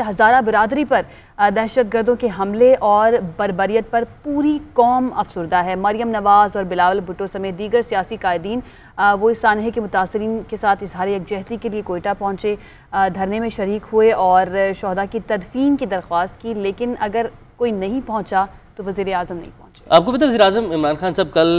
हज़ारा बिरादरी पर दहशतगर्दों के हमले और बर्बरियत पर पूरी कौम अफसरदा है। मरियम नवाज़ और बिलावल भुट्टो समेत दीगर सियासी कायदीन वो इस सानहे के मुतासरीन के साथ इजहार यकजहती के लिए कोयटा पहुँचे, धरने में शरीक हुए और शहदा की तदफीन की दरख्वास्त की। लेकिन अगर कोई नहीं पहुँचा तो वज़ीर आज़म नहीं पहुँचे। आपको पता है वज़ीर आज़म इमरान खान साहब कल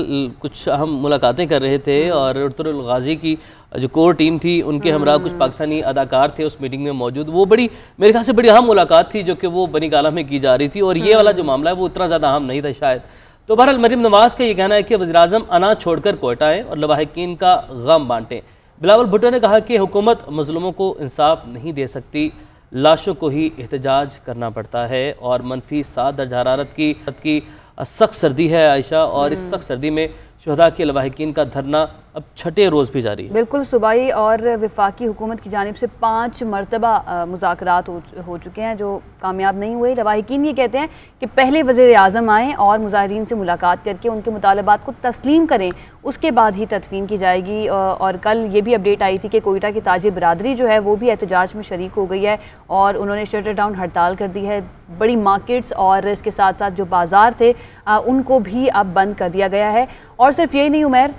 कुछ अहम मुलाकातें कर रहे थे और उर्तुल गाजी की जो कोर टीम थी उनके हमरा कुछ पाकिस्तानी अदाकार थे उस मीटिंग में मौजूद। वो बड़ी मेरे ख्याल से बड़ी अहम मुलाकात थी जो कि वो बनी गाला में की जा रही थी और ये वाला जो मामला है वो उतना ज़्यादा अहम नहीं था शायद। तो बहरहाल मरियम नवाज़ का ये कहना है कि वज़ीर आज़म अनाज छोड़कर कोयटा आएँ और लवाहिकीन का गम बांटें। बिलावल भुट्टो ने कहा कि हुकूमत मजलूमों को इंसाफ नहीं दे सकती, लाशों को ही एहतजाज करना पड़ता है और मनफी 7 दर्जा हरारत की सख्त सर्दी है आयशा, और इस सख्त सर्दी में शुहदा के लवाहिकीन का धरना अब छठे रोज़ भी जारी है। बिल्कुल, सूबाई और वफाकी हुकूमत की जानिब से 5 मरतबा मुज़ाकरात हो चुके हैं जो कामयाब नहीं हुए। लवाहिकीन ये कहते हैं कि पहले वज़ीर आज़म आएँ और मुज़ाहिरीन से मुलाकात करके उनके मुतालबात को तस्लीम करें, उसके बाद ही तदफीन की जाएगी। और कल ये भी अपडेट आई थी कि कोयटा की ताजी बिरादरी जो है वो भी एहतजाज में शरीक हो गई है और उन्होंने शटर डाउन हड़ताल कर दी है। बड़ी मार्केट्स और इसके साथ साथ जो बाज़ार थे उनको भी अब बंद कर दिया गया है। और सिर्फ यही नहीं उमैर,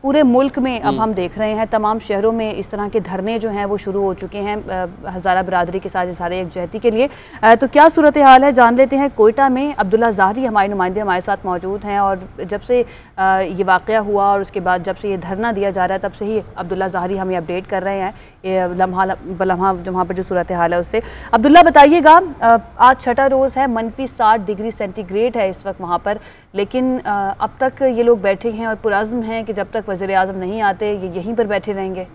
पूरे मुल्क में अब हम देख रहे हैं तमाम शहरों में इस तरह के धरने जो हैं वो शुरू हो चुके हैं हज़ारा बिरादरी के साथ इज़हार यकजहती के लिए। तो क्या सूरत हाल है जान लेते हैं। कोयटा में अब्दुल्ला ज़ाहरी हमारे नुमाइंदे हमारे साथ मौजूद हैं और जब से ये वाक़या हुआ और उसके बाद जब से ये धरना दिया जा रहा है तब से ही अब्दुल्ला ज़ाहरी हमें अपडेट कर रहे हैं ये लम्हा जहाँ पर जो सूरत हाल है उससे। अब्दुल्ला बताइएगा, आज छठा रोज़ है, मनफी 60 डिग्री सेंटीग्रेड है इस वक्त वहाँ पर, लेकिन अब तक ये लोग बैठे हैं और पुरज़्म हैं कि जब तक वज़ीर आज़म नहीं आते ये यहीं पर बैठे रहेंगे।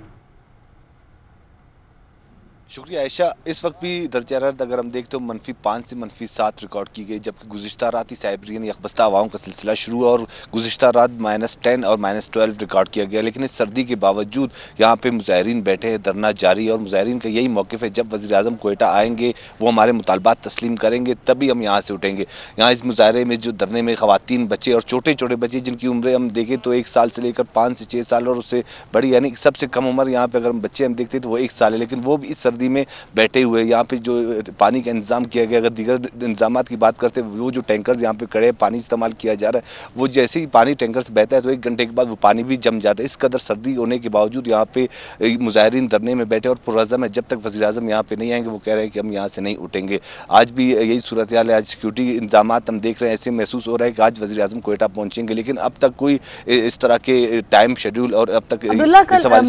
शुक्रिया आयशा। इस वक्त भी दर्जा हरारत अगर हम देखते हो -5 से -7 रिकॉर्ड की गई, जबकि गुज़िश्ता रात ही साइबेरियन यकबस्ता हवाओं का सिलसिला शुरू हुआ और गुज़िश्ता रात -10 और -12 रिकॉर्ड किया गया। लेकिन इस सर्दी के बावजूद यहाँ पे मुजाहिरीन बैठे हैं, धरना जारी है और मुजाहिरीन का यही मौक़िफ़ है जब वज़ीर आज़म कोयटा आएंगे वो हमारे मुतालबात तस्लीम करेंगे तभी हम यहाँ से उठेंगे। यहाँ इस मुजाहरे में जो धरने में ख़वातीन, बच्चे और छोटे छोटे बच्चे जिनकी उम्रें हम देखें तो 1 साल से लेकर 5 से 6 साल और उससे बड़ी, यानी सबसे कम उम्र यहाँ पे अगर हम बच्चे हम देखते तो वो 1 साल है, लेकिन वो भी इस सर्दी में बैठे हुए। यहाँ पे जो पानी का इंतजाम किया गया, अगर दीगर इंतजाम की बात करते हैं वो जो टैंकर्स यहाँ पे खड़े पानी इस्तेमाल किया जा रहा है वो जैसे ही पानी टैंकर से बहता है तो 1 घंटे के बाद वो पानी भी जम जाता है। इस कदर सर्दी होने के बावजूद यहाँ पे मुजाहिरीन धरने में बैठे और पुरअज़म है जब तक वज़ीर आज़म यहाँ पे नहीं आएंगे वो कह रहे हैं कि हम यहाँ से नहीं उठेंगे। आज भी यही सूरत हाल है। आज सिक्योरिटी इंतजाम हम देख रहे हैं, ऐसे महसूस हो रहा है कि आज वज़ीर आज़म कोयटा पहुंचेंगे, लेकिन अब तक कोई इस तरह के टाइम शेड्यूल और अब तक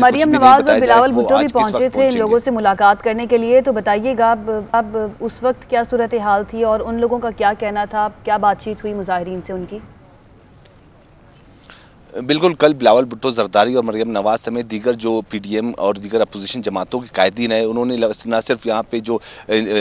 मरियम नवाज और बिलावल भुट्टो भी पहुंचे थे लोगों से मुलाकात करने के लिए, तो बताइएगा अब उस वक्त क्या सूरत हाल थी और उन लोगों का क्या कहना था, क्या बातचीत हुई मुजाहिरीन से उनकी? बिल्कुल, कल बिलावल भुट्टो, जरदारी और मरियम नवाज समेत दीगर जो पीडीएम और दीगर अपोजिशन जमातों के कायदीन है उन्होंने न सिर्फ यहाँ पे जो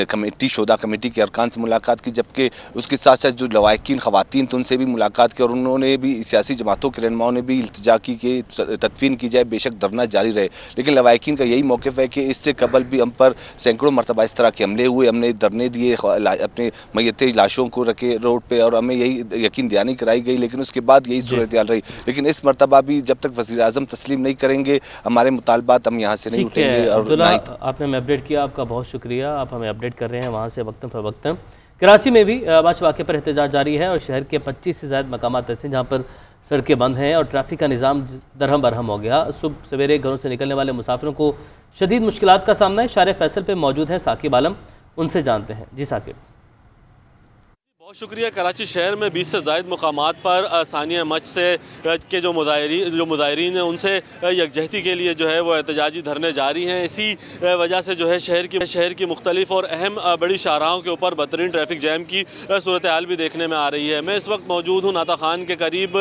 कमेटी शोधा कमेटी के अरकान से मुलाकात की जबकि उसके साथ साथ जो लवाहिकीन ख़वातीन थे उनसे भी मुलाकात की और उन्होंने भी सियासी जमातों के रहनुमाओं ने भी इल्तिजा की कि तदफीन की जाए, बेशक धरना जारी रहे। लेकिन लवाहिकीन का यही मौक़िफ़ है कि इससे कबल भी हम पर सैकड़ों मरतबा इस तरह के हमले हुए, हमने धरने दिए, अपने मैयते लाशों को रखे रोड पर और हमें यही यकीन दहानी कराई गई, लेकिन उसके बाद यही सूरत हाल रही। लेकिन इस मरतबा भी जब तक वज़ीर आज़म तस्लीम नहीं करेंगे हमारे मुतालबात हम यहाँ से नहीं उठेंगे। और आपने हमें अपडेट किया, आपका बहुत शुक्रिया। आप हमें अपडेट कर रहे हैं वहाँ से वक्तन फ़वक्तन। कराची में भी आबाश वाक़े पर एहतजाज जारी है और शहर के 25 से ज़्यादा मकामात ऐसे जहाँ पर सड़कें बंद हैं और ट्रैफिक का निज़ाम दरहम बरहम हो गया। सुबह सवेरे घरों से निकलने वाले मुसाफिरों को शदीद मुश्किलात का सामना है। शारे फैसल पर मौजूद हैं साकिब आलम, उनसे जानते हैं। जी साकिब। बहुत शुक्रिया। कराची शहर में 20 से ज़ायद मकामात पर सानिया मच से के जो मुजाहिरीन हैं उनसे यकजहती के लिए जो है वो एहतजाजी धरने जारी हैं। इसी वजह से जो है शहर की मुख्तलिफ और अहम बड़ी शाहराहों के ऊपर बदतरीन ट्रैफिक जैम की सूरत हाल भी देखने में आ रही है। मैं इस वक्त मौजूद हूँ नाता खान के करीब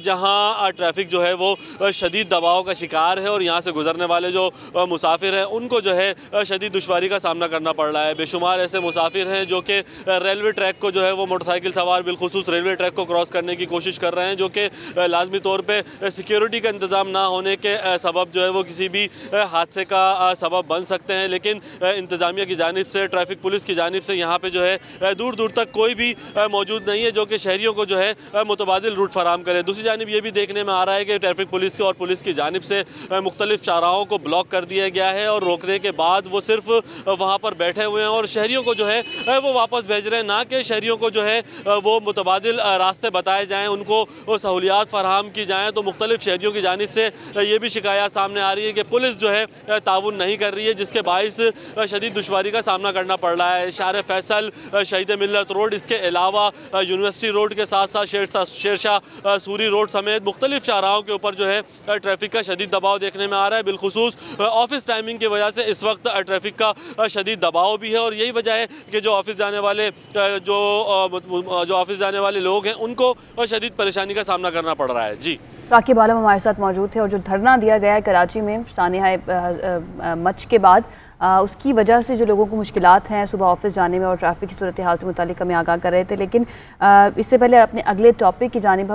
जहाँ ट्रैफिक जो है वो शदीद दबाव का शिकार है और यहाँ से गुजरने वाले जो मुसाफिर हैं उनको जो है शदीद दुश्वारी का सामना करना पड़ रहा है। बेशुमार ऐसे मुसाफिर हैं जो कि रेलवे ट्रैक को जो है वो मोटरसाइकिल सवार बिलखुसूस रेलवे ट्रैक को क्रॉस करने की कोशिश कर रहे हैं, जो कि लाजमी तौर पे सिक्योरिटी का इंतज़ाम ना होने के सबब जो है वो किसी भी हादसे का सबब बन सकते हैं। लेकिन इंतज़ामिया की जानिब से, ट्रैफिक पुलिस की जानिब से यहाँ पे जो है दूर दूर तक कोई भी मौजूद नहीं है जो कि शहरियों को जो है मुतबादिल रूट फराम करे। दूसरी जानिब ये भी देखने में आ रहा है कि ट्रैफिक पुलिस की और पुलिस की जानिब से मुख्तलिफ शाहराहों को ब्लॉक कर दिया गया है और रोकने के बाद वो सिर्फ वहाँ पर बैठे हुए हैं और शहरियों को जो है वो वापस भेज रहे हैं, ना कि शहरियों को जो है वो मुतबादिल रास्ते बताए जाएँ, उनको सहूलियात फराहम की जाएँ। तो मुख्तलिफ शहरियों की जानिब से ये भी शिकायत सामने आ रही है कि पुलिस जो है ताउन नहीं कर रही है, जिसके बाइस शदीद दुश्वारी का सामना करना पड़ रहा है। शार फैसल, शहीद मिल्लत रोड, इसके अलावा यूनिवर्सिटी रोड के साथ साथ शेरशाह सूरी रोड समेत मुख्तलिफ शाहराहों के ऊपर जो है ट्रैफिक का शदीद दबाव देखने में आ रहा है। बिलखुसूस ऑफिस टाइमिंग की वजह से इस वक्त ट्रैफिक का शदीद दबाव भी है और यही वजह है कि जो ऑफिस जाने वाले लोग हैं उनको शदीद परेशानी का सामना करना पड़ रहा है। जी, साकिब आलम हमारे साथ मौजूद थे और जो धरना दिया गया है कराची में सानिया मच के बाद, उसकी वजह से जो लोगों को मुश्किलात हैं सुबह ऑफिस जाने में और ट्रैफिक की सूरत हाल से मुतालिक हमें आगाह कर रहे थे। लेकिन इससे पहले अपने अगले टॉपिक की जानिब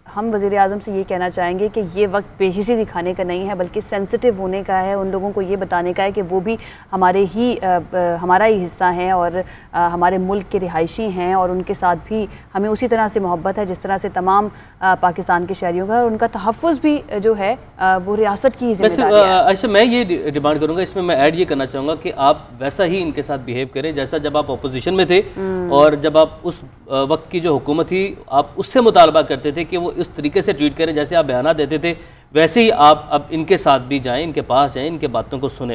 हम वज़ीर आज़म से ये कहना चाहेंगे कि ये वक्त बेहिसी दिखाने का नहीं है, बल्कि सेंसिटिव होने का है। उन लोगों को ये बताने का है कि वो भी हमारा ही हिस्सा हैं और हमारे मुल्क के रिहायशी हैं और उनके साथ भी हमें उसी तरह से मोहब्बत है जिस तरह से तमाम पाकिस्तान के शहरियों का, और उनका तहफ़्फ़ुज़ भी जो है वो रियासत की ज़िम्मेदारी है। अच्छा, मैं ये डिमांड करूँगा, इसमें मैं ऐड ये करना चाहूँगा कि आप वैसा ही इनके साथ बिहेव करें जैसा जब आप अपोजिशन में थे और जब आप उस वक्त की जो हुकूमत थी आप उससे मुतालबा करते थे कि वो इस तरीके से ट्रीट करें जैसे आप बयाना देते थे, वैसे ही आप अब इनके साथ भी जाएं, इनके पास जाएं, इनके बातों को सुने।